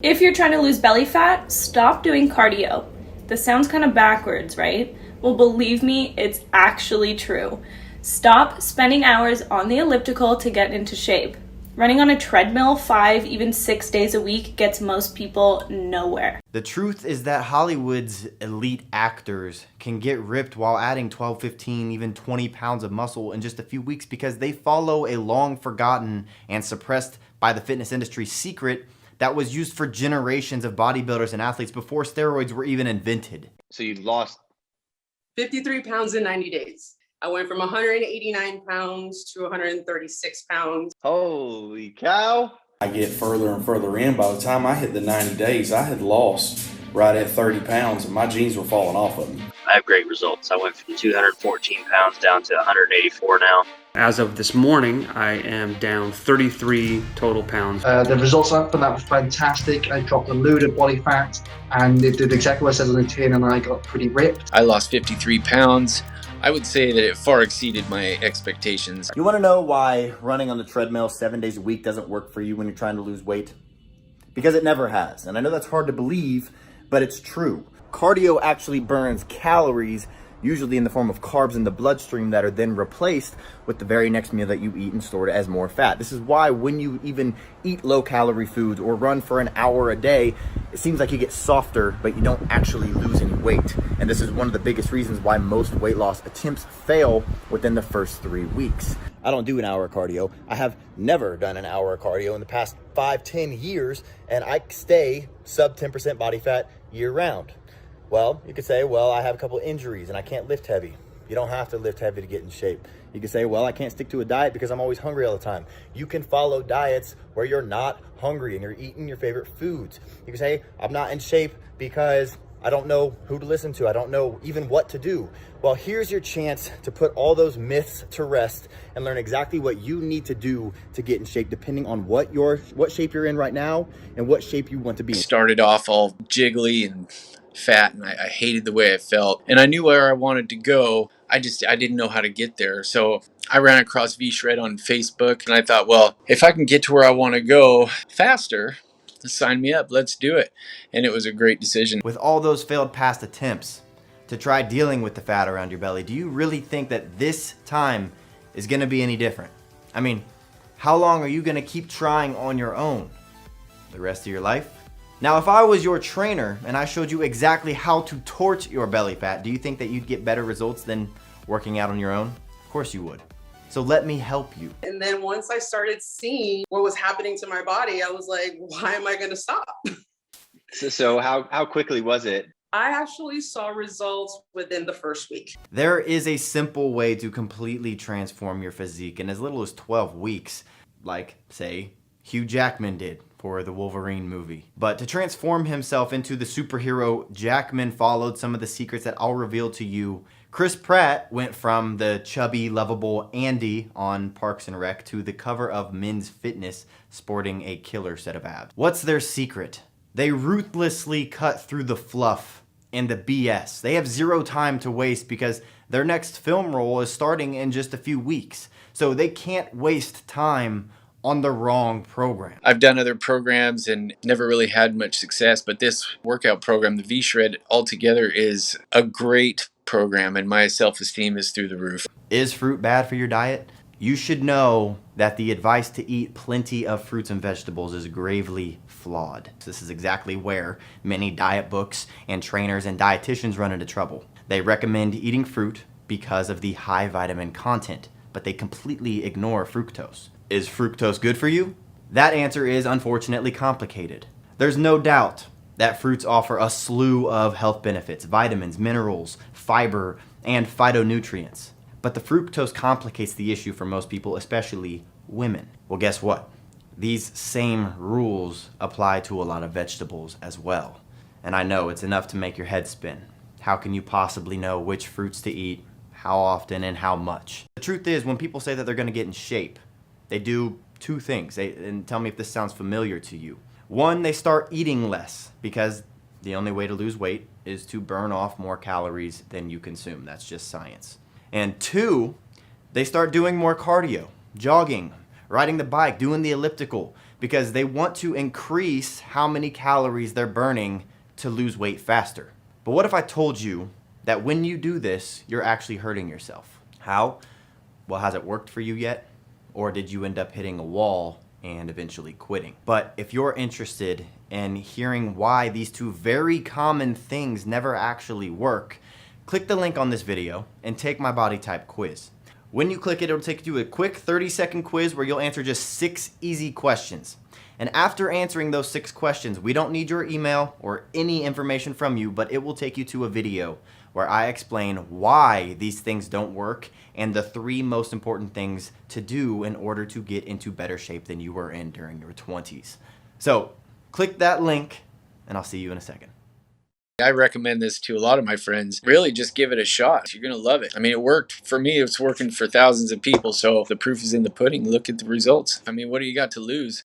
If you're trying to lose belly fat, stop doing cardio. This sounds kind of backwards, right? Well, believe me, it's actually true. Stop spending hours on the elliptical to get into shape. Running on a treadmill 5, even 6 days a week gets most people nowhere. The truth is that Hollywood's elite actors can get ripped while adding 12, 15, even 20 pounds of muscle in just a few weeks because they follow a long forgotten and suppressed by the fitness industry secret that was used for generations of bodybuilders and athletes before steroids were even invented. So you lost 53 pounds in 90 days. I went from 189 pounds to 136 pounds. Holy cow. I get further and further in. By the time I hit the 90 days, I had lost right at 30 pounds and my jeans were falling off of me. I have great results. I went from 214 pounds down to 184 now. As of this morning, I am down 33 total pounds. The results from that were fantastic. I dropped a load of body fat and it did exactly what it says on the tin, and I got pretty ripped. I lost 53 pounds. I would say that it far exceeded my expectations. You want to know why running on the treadmill 7 days a week doesn't work for you when you're trying to lose weight? Because it never has. And I know that's hard to believe, but it's true. Cardio actually burns calories, usually in the form of carbs in the bloodstream that are then replaced with the very next meal that you eat and stored as more fat. This is why when you even eat low-calorie foods or run for an hour a day, it seems like you get softer, but you don't actually lose any weight. And this is one of the biggest reasons why most weight loss attempts fail within the first 3 weeks. I don't do an hour of cardio. I have never done an hour of cardio in the past 5-10 years, and I stay sub 10% body fat year round. Well, you could say, well, I have a couple injuries and I can't lift heavy. You don't have to lift heavy to get in shape. You could say, well, I can't stick to a diet because I'm always hungry all the time. You can follow diets where you're not hungry and you're eating your favorite foods. You can say, I'm not in shape because I don't know who to listen to. I don't know even what to do. Well, here's your chance to put all those myths to rest and learn exactly what you need to do to get in shape, depending on what shape you're in right now and what shape you want to be in. Started off all jiggly and fat, and I hated the way I felt, and I knew where I wanted to go. I didn't know how to get there. So I ran across V-Shred on Facebook, and I thought, well, if I can get to where I want to go faster, sign me up, let's do it. And it was a great decision. With all those failed past attempts to try dealing with the fat around your belly, do you really think that this time is going to be any different? I mean, how long are you going to keep trying on your own? The rest of your life? Now, if I was your trainer and I showed you exactly how to torch your belly fat, do you think that you'd get better results than working out on your own? Of course you would. So let me help you. And then once I started seeing what was happening to my body, I was like, why am I going to stop? So how quickly was it? I actually saw results within the first week. There is a simple way to completely transform your physique in as little as 12 weeks, like, say, Hugh Jackman did for the Wolverine movie. But to transform himself into the superhero, Jackman followed some of the secrets that I'll reveal to you. Chris Pratt went from the chubby, lovable Andy on Parks and Rec to the cover of Men's Fitness sporting a killer set of abs. What's their secret? They ruthlessly cut through the fluff and the BS. They have zero time to waste because their next film role is starting in just a few weeks. So they can't waste time on the wrong program. I've done other programs and never really had much success, but this workout program, the V-Shred, altogether is a great program, and my self-esteem is through the roof. Is fruit bad for your diet? You should know that the advice to eat plenty of fruits and vegetables is gravely flawed. This is exactly where many diet books and trainers and dietitians run into trouble. They recommend eating fruit because of the high vitamin content, but they completely ignore fructose. Is fructose good for you? That answer is unfortunately complicated. There's no doubt that fruits offer a slew of health benefits, vitamins, minerals, fiber, and phytonutrients. But the fructose complicates the issue for most people, especially women. Well, guess what? These same rules apply to a lot of vegetables as well. And I know it's enough to make your head spin. How can you possibly know which fruits to eat, how often, and how much? The truth is, when people say that they're gonna get in shape, they do two things, and tell me if this sounds familiar to you. One, they start eating less because the only way to lose weight is to burn off more calories than you consume. That's just science. And two, they start doing more cardio, jogging, riding the bike, doing the elliptical, because they want to increase how many calories they're burning to lose weight faster. But what if I told you that when you do this, you're actually hurting yourself? How? Well, has it worked for you yet? Or did you end up hitting a wall and eventually quitting? But if you're interested in hearing why these two very common things never actually work, click the link on this video and take my body type quiz. When you click it, it'll take you to a quick 30-second quiz where you'll answer just 6 easy questions. And after answering those 6 questions, we don't need your email or any information from you, but it will take you to a video where I explain why these things don't work and the 3 most important things to do in order to get into better shape than you were in during your 20s. So click that link and I'll see you in a second. I recommend this to a lot of my friends. Really, just give it a shot. You're going to love it. I mean, it worked for me. It's working for thousands of people. So the proof is in the pudding. Look at the results. I mean, what do you got to lose?